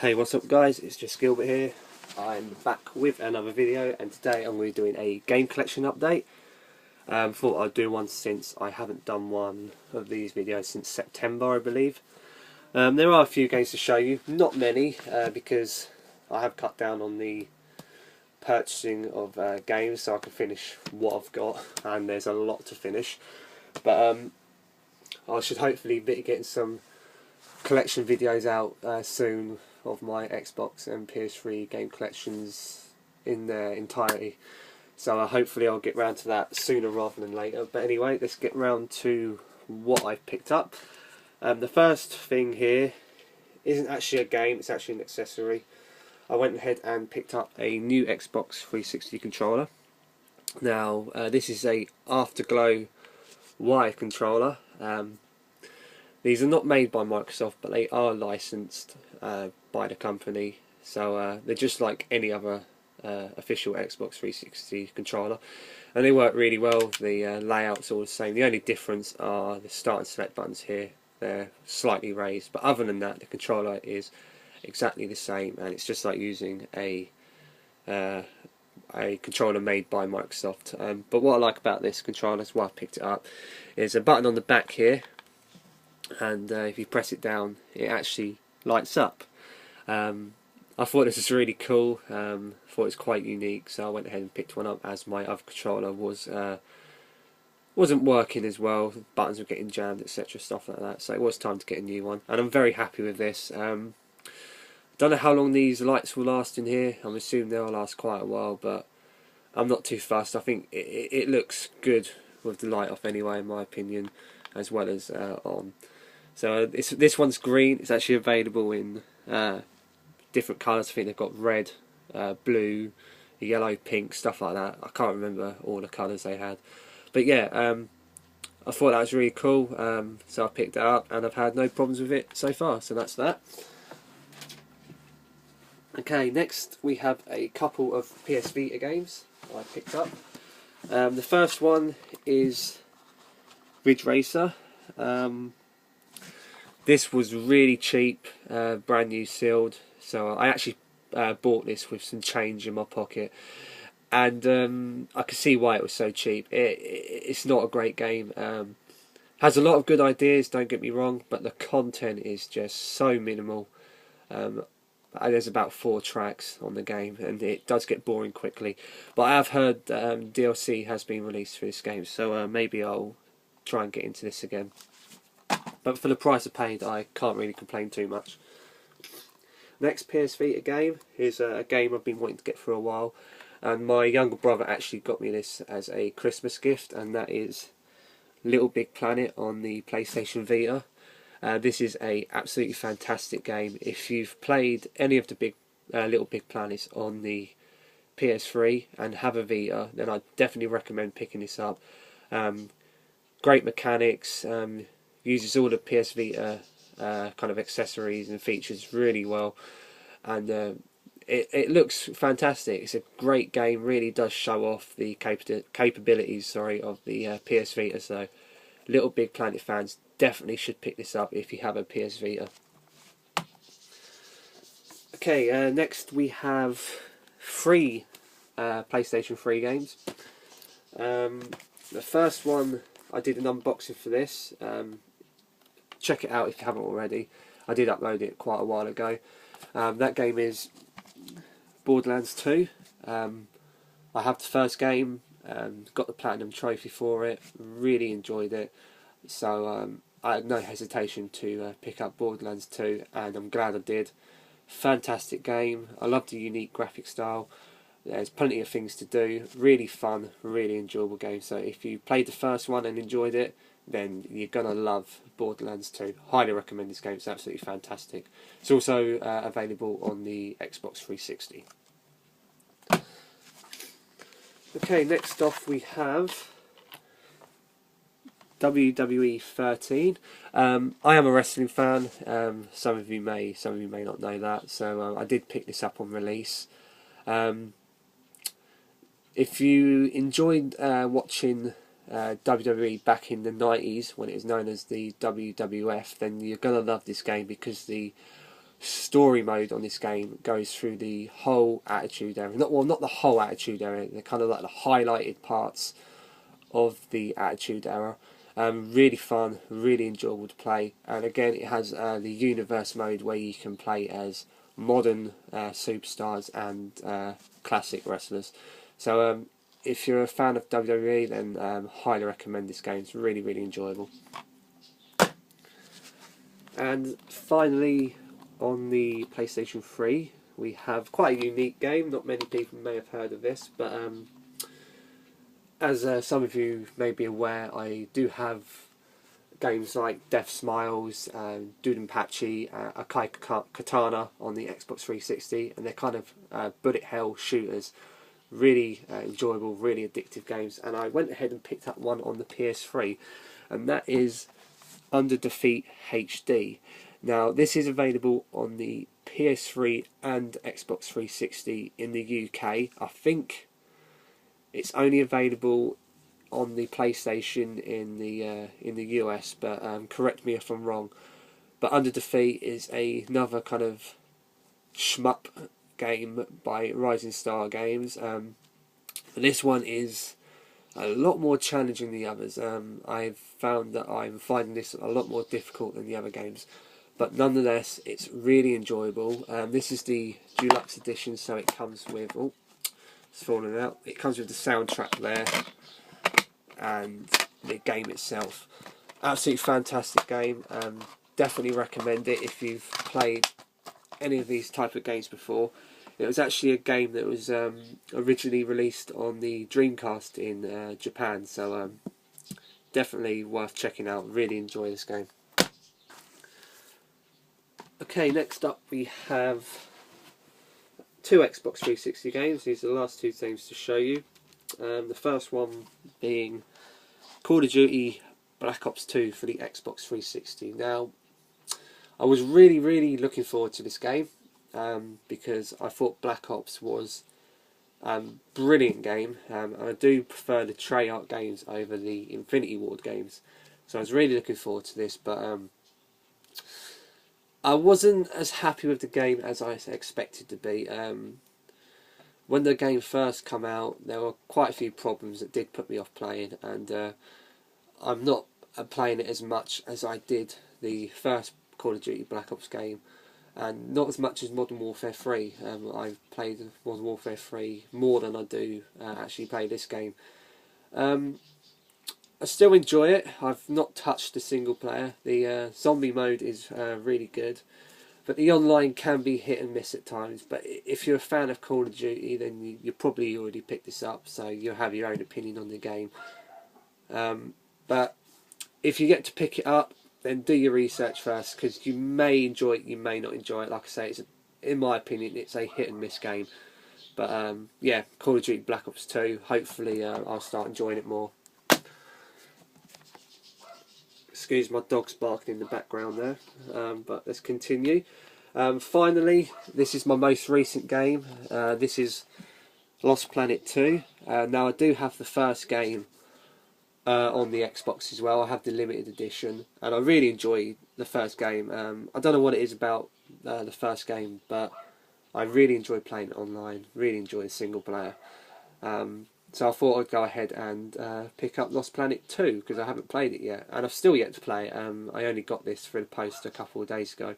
Hey, what's up guys, it's just Gilbert here. I'm back with another video, and today I'm going to be doing a game collection update. Thought I'd do one since I haven't done one of these videos since September, I believe. There are a few games to show you, not many, because I have cut down on the purchasing of games so I can finish what I've got, and there's a lot to finish. But I should hopefully be getting some collection videos out soon of my Xbox and PS3 game collections in their entirety, so hopefully I'll get round to that sooner rather than later. But anyway, let's get round to what I've picked up. The first thing here isn't actually a game, it's actually an accessory. I went ahead and picked up a new Xbox 360 controller. Now this is a Afterglow wired controller. These are not made by Microsoft, but they are licensed by the company, so they're just like any other official Xbox 360 controller, and they work really well. The layout's all the same. The only difference are the start and select buttons here. They're slightly raised, but other than that the controller is exactly the same, and it's just like using a controller made by Microsoft. But what I like about this controller, is why I picked it up, is a button on the back here, and if you press it down it actually lights up. I thought this was really cool, thought it was quite unique, so I went ahead and picked one up, as my other controller wasn't working as well. Buttons were getting jammed, etc., stuff like that, so it was time to get a new one, and I'm very happy with this. Don't know how long these lights will last in here. I'm assuming they'll last quite a while, but I'm not too fussed. I think it looks good with the light off anyway, in my opinion, as well as on. So this one's green. It's actually available in different colours. I think they've got red, blue, yellow, pink, stuff like that. I can't remember all the colours they had, but yeah, I thought that was really cool, so I picked it up and I've had no problems with it so far, so that's that. Okay, next we have a couple of PS Vita games I picked up. The first one is Ridge Racer. This was really cheap, brand new sealed, so I actually bought this with some change in my pocket, and I could see why it was so cheap. It's not a great game. Has a lot of good ideas, don't get me wrong, but the content is just so minimal. There's about 4 tracks on the game, and it does get boring quickly. But I have heard DLC has been released for this game, so maybe I'll try and get into this again. But for the price I paid, I can't really complain too much. Next PS Vita game is a game I've been wanting to get for a while, and my younger brother actually got me this as a Christmas gift, and that is Little Big Planet on the PlayStation Vita. This is a absolutely fantastic game. If you've played any of the Little Big Planets on the PS3 and have a Vita, then I definitely recommend picking this up. Great mechanics. Uses all the PS Vita kind of accessories and features really well, and it looks fantastic. It's a great game, really does show off the capabilities of the PS Vita, so Little Big Planet fans definitely should pick this up if you have a PS Vita. Okay, next we have 3 PlayStation 3 games. The first one, I did an unboxing for this. Check it out if you haven't already. I did upload it quite a while ago. That game is Borderlands 2. I have the first game, got the Platinum Trophy for it, really enjoyed it. So I had no hesitation to pick up Borderlands 2, and I'm glad I did. Fantastic game. I love the unique graphic style. There's plenty of things to do. Really fun, really enjoyable game. So if you played the first one and enjoyed it, then you're going to love Borderlands 2. Highly recommend this game, it's absolutely fantastic. It's also available on the Xbox 360. Okay, next off we have WWE 13. I am a wrestling fan. Some of you may not know that. So I did pick this up on release. If you enjoyed watching WWE back in the 90s when it was known as the WWF, then you're going to love this game, because the story mode on this game goes through the whole Attitude Era. Not the whole Attitude Era. They're kind of like the highlighted parts of the Attitude Era. Really fun, really enjoyable to play, and again it has the universe mode where you can play as modern superstars and classic wrestlers. So if you're a fan of WWE, then highly recommend this game. It's really, really enjoyable. And finally, on the PlayStation 3, we have quite a unique game. Not many people may have heard of this, but as some of you may be aware, I do have games like Death Smiles, Dudonpachi, Akai Katana on the Xbox 360, and they're kind of bullet hell shooters. Really enjoyable, really addictive games. And I went ahead and picked up one on the PS3, and that is Under Defeat HD. Now, this is available on the PS3 and Xbox 360 in the UK. I think it's only available on the PlayStation in the US, but correct me if I'm wrong. But Under Defeat is another kind of shmup game by Rising Star Games. This one is a lot more challenging than the others. I've found that I'm finding this a lot more difficult than the other games, but nonetheless, it's really enjoyable. This is the deluxe edition, so it comes with it's fallen out. It comes with the soundtrack there and the game itself. Absolutely fantastic game. Definitely recommend it if you've played any of these type of games before. It was actually a game that was originally released on the Dreamcast in Japan, so definitely worth checking out. Really enjoy this game. Okay, next up we have two Xbox 360 games. These are the last two things to show you. The first one being Call of Duty Black Ops 2 for the Xbox 360. Now, I was really looking forward to this game because I thought Black Ops was a brilliant game, and I do prefer the Treyarch games over the Infinity Ward games. So I was really looking forward to this, but I wasn't as happy with the game as I expected to be. When the game first came out, there were quite a few problems that did put me off playing, and I'm not playing it as much as I did the first Call of Duty Black Ops game, and not as much as Modern Warfare 3. I've played Modern Warfare 3 more than I do actually play this game. I still enjoy it. I've not touched the single player. The zombie mode is really good, but the online can be hit and miss at times. But if you're a fan of Call of Duty, then you probably already picked this up, so you'll have your own opinion on the game. But if you get to pick it up, then do your research first, because you may enjoy it, you may not enjoy it. Like I say, in my opinion, it's a hit and miss game. But yeah, Call of Duty Black Ops 2, hopefully I'll start enjoying it more. Excuse my dog's barking in the background there, but let's continue. Finally, this is my most recent game. This is Lost Planet 2. Now, I do have the first game on the Xbox as well. I have the limited edition, and I really enjoy the first game. I don't know what it is about the first game, but I really enjoy playing it online, really enjoy the single player. So I thought I'd go ahead and pick up Lost Planet 2, because I haven't played it yet, and I've still yet to play it. I only got this through the post a couple of days ago.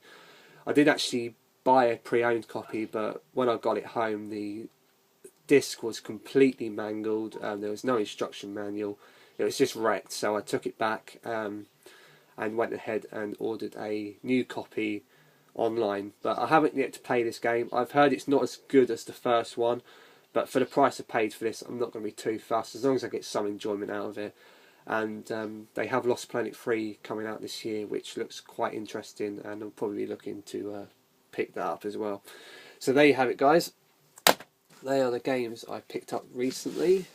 I did actually buy a pre-owned copy, but when I got it home, the disc was completely mangled. There was no instruction manual. It was just wrecked, so I took it back and went ahead and ordered a new copy online. But I haven't yet to play this game. I've heard it's not as good as the first one, but for the price I paid for this, I'm not going to be too fussed, as long as I get some enjoyment out of it. And they have Lost Planet 3 coming out this year, which looks quite interesting, and I'm probably looking to pick that up as well. So there you have it, guys. They are the games I picked up recently.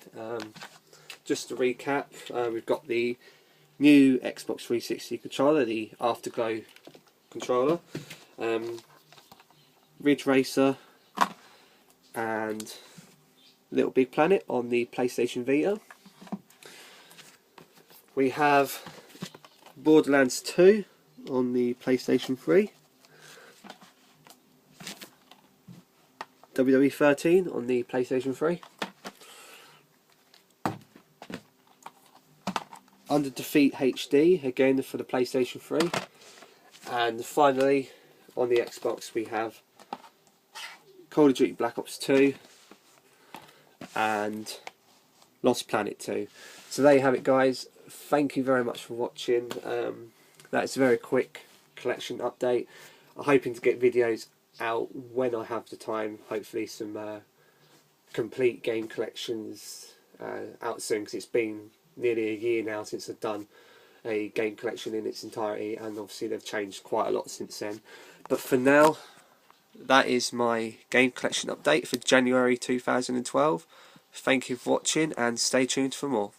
Just to recap, we've got the new Xbox 360 controller, the Afterglow controller, Ridge Racer, and Little Big Planet on the PlayStation Vita. We have Borderlands 2 on the PlayStation 3. WWE 13 on the PlayStation 3. Under Defeat HD, again for the PlayStation 3. And finally, on the Xbox we have Call of Duty Black Ops 2 and Lost Planet 2. So there you have it, guys. Thank you very much for watching. That's a very quick collection update. I'm hoping to get videos out when I have the time. Hopefully some complete game collections out soon, because it's been nearly a year now since I've done a game collection in its entirety, and obviously they've changed quite a lot since then. But for now, that is my game collection update for January 2012. Thank you for watching and stay tuned for more.